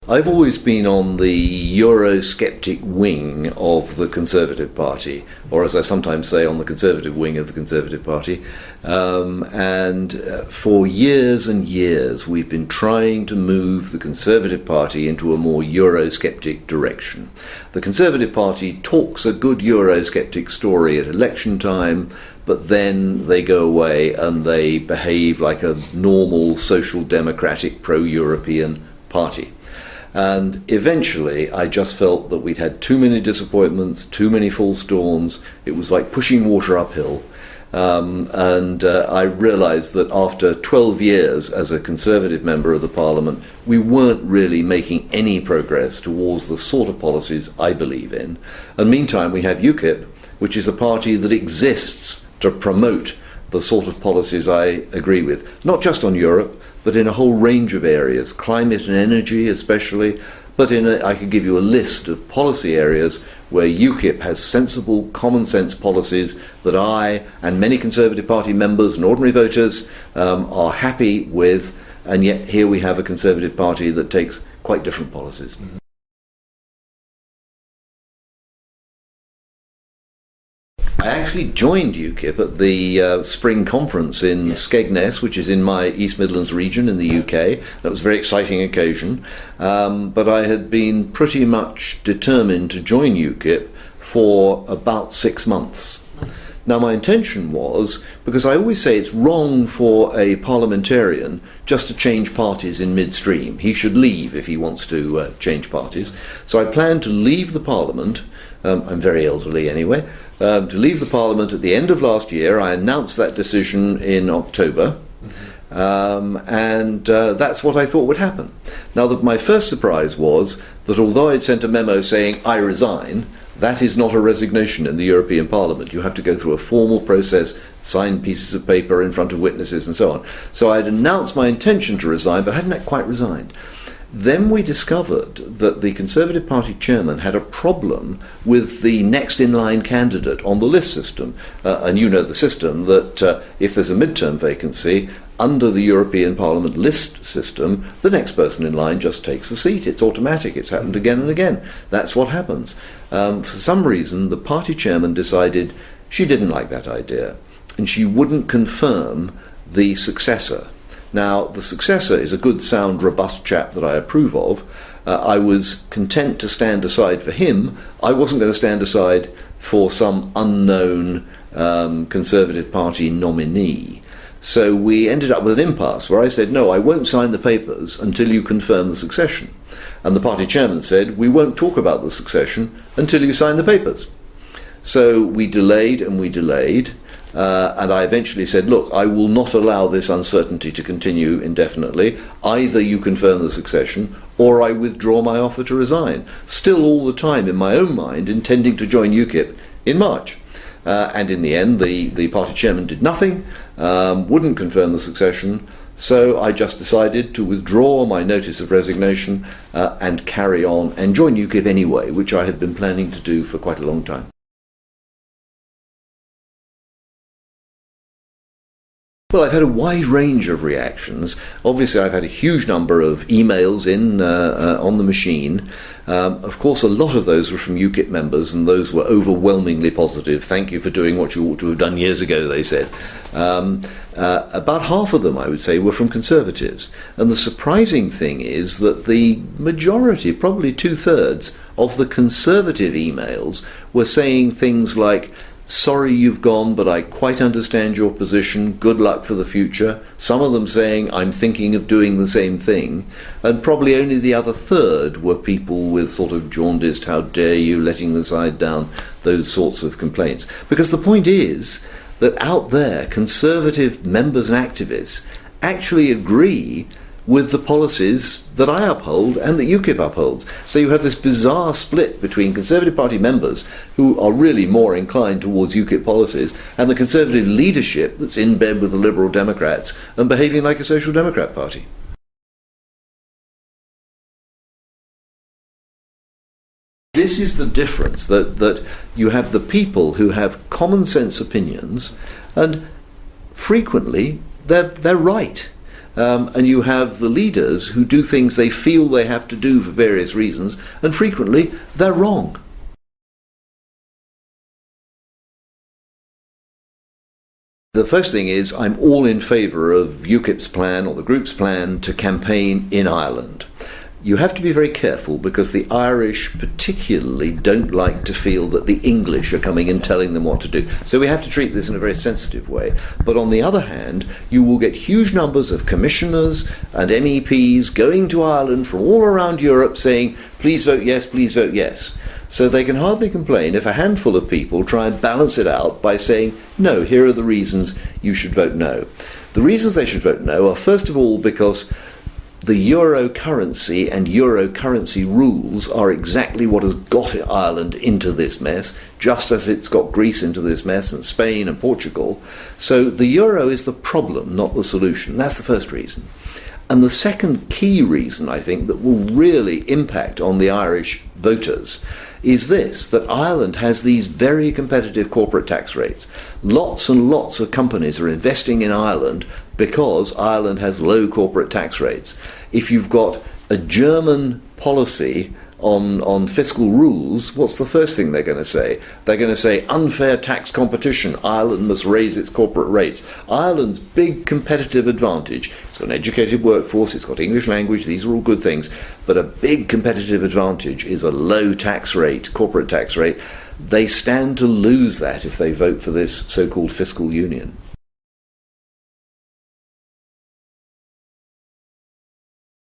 I've always been on the Eurosceptic wing of the Conservative Party, or as I sometimes say, on the Conservative wing of the Conservative Party. And for years and years, we've been trying to move the Conservative Party into a more Eurosceptic direction. The Conservative Party talks a good Eurosceptic story at election time, but then they go away and they behave like a normal social democratic pro-European party. And eventually I just felt that we'd had too many disappointments, too many false dawns. It was like pushing water uphill. I realised that after 12 years as a Conservative member of the Parliament, we weren't really making any progress towards the sort of policies I believe in. And meantime, we have UKIP, which is a party that exists to promote the sort of policies I agree with, not just on Europe, but in a whole range of areas, climate and energy especially, but I could give you a list of policy areas where UKIP has sensible, common sense policies that I and many Conservative Party members and ordinary voters are happy with, and yet here we have a Conservative Party that takes quite different policies. I actually joined UKIP at the spring conference in Skegness, which is in my East Midlands region in the UK. That was a very exciting occasion. But I had been pretty much determined to join UKIP for about 6 months. Now my intention was, because I always say it's wrong for a parliamentarian just to change parties in midstream. He should leave if he wants to change parties. So I planned to leave the Parliament, I'm very elderly anyway, to leave the Parliament at the end of last year. I announced that decision in October, and that's what I thought would happen. Now, my first surprise was that although I'd sent a memo saying I resign, that is not a resignation in the European Parliament. You have to go through a formal process, sign pieces of paper in front of witnesses and so on. So I'd announced my intention to resign, but hadn't quite resigned. Then we discovered that the Conservative Party chairman had a problem with the next in-line candidate on the list system. And you know the system, that if there's a midterm vacancy, under the European Parliament list system, the next person in line just takes the seat. It's automatic. It's happened again and again. That's what happens. For some reason, the party chairman decided she didn't like that idea, and she wouldn't confirm the successor. Now, the successor is a good, sound, robust chap that I approve of. I was content to stand aside for him. I wasn't going to stand aside for some unknown Conservative Party nominee. So we ended up with an impasse where I said, no, I won't sign the papers until you confirm the succession. And the party chairman said, we won't talk about the succession until you sign the papers. So we delayed and we delayed. And I eventually said, look, I will not allow this uncertainty to continue indefinitely. Either you confirm the succession or I withdraw my offer to resign. Still all the time in my own mind intending to join UKIP in March. And in the end, the party chairman did nothing, wouldn't confirm the succession. So I just decided to withdraw my notice of resignation and carry on and join UKIP anyway, which I had been planning to do for quite a long time. Well, I've had a wide range of reactions. Obviously, I've had a huge number of emails in on the machine. Of course, a lot of those were from UKIP members, and those were overwhelmingly positive. Thank you for doing what you ought to have done years ago, they said. About half of them, I would say, were from Conservatives. And the surprising thing is that the majority, probably 2/3, of the Conservative emails were saying things like, sorry you've gone, but I quite understand your position, good luck for the future. Some of them saying, I'm thinking of doing the same thing. And probably only the other third were people with sort of jaundiced, how dare you, letting the side down, those sorts of complaints. Because the point is that out there, Conservative members and activists actually agree with the policies that I uphold and that UKIP upholds. So you have this bizarre split between Conservative Party members who are really more inclined towards UKIP policies and the Conservative leadership that's in bed with the Liberal Democrats and behaving like a Social Democrat party. This is the difference, that you have the people who have common sense opinions, and frequently they're right. and you have the leaders who do things they feel they have to do for various reasons, and frequently they're wrong. The first thing is I'm all in favour of UKIP's plan, or the group's plan, to campaign in Ireland. You have to be very careful because the Irish particularly don't like to feel that the English are coming and telling them what to do. So we have to treat this in a very sensitive way. But on the other hand, you will get huge numbers of commissioners and MEPs going to Ireland from all around Europe saying, please vote yes, please vote yes. So they can hardly complain if a handful of people try and balance it out by saying, no, here are the reasons you should vote no. The reasons they should vote no are, first of all, because the euro currency and euro currency rules are exactly what has got Ireland into this mess, just as it's got Greece into this mess, and Spain and Portugal. So the euro is the problem, not the solution. That's the first reason. And the second key reason, I think, that will really impact on the Irish voters is this, that Ireland has these very competitive corporate tax rates. Lots and lots of companies are investing in Ireland because Ireland has low corporate tax rates. If you've got a German policy on fiscal rules, what's the first thing they're going to say? They're going to say unfair tax competition. Ireland must raise its corporate rates. Ireland's big competitive advantage, it's got an educated workforce, it's got English language, these are all good things, but a big competitive advantage is a low tax rate, corporate tax rate. They stand to lose that if they vote for this so-called fiscal union.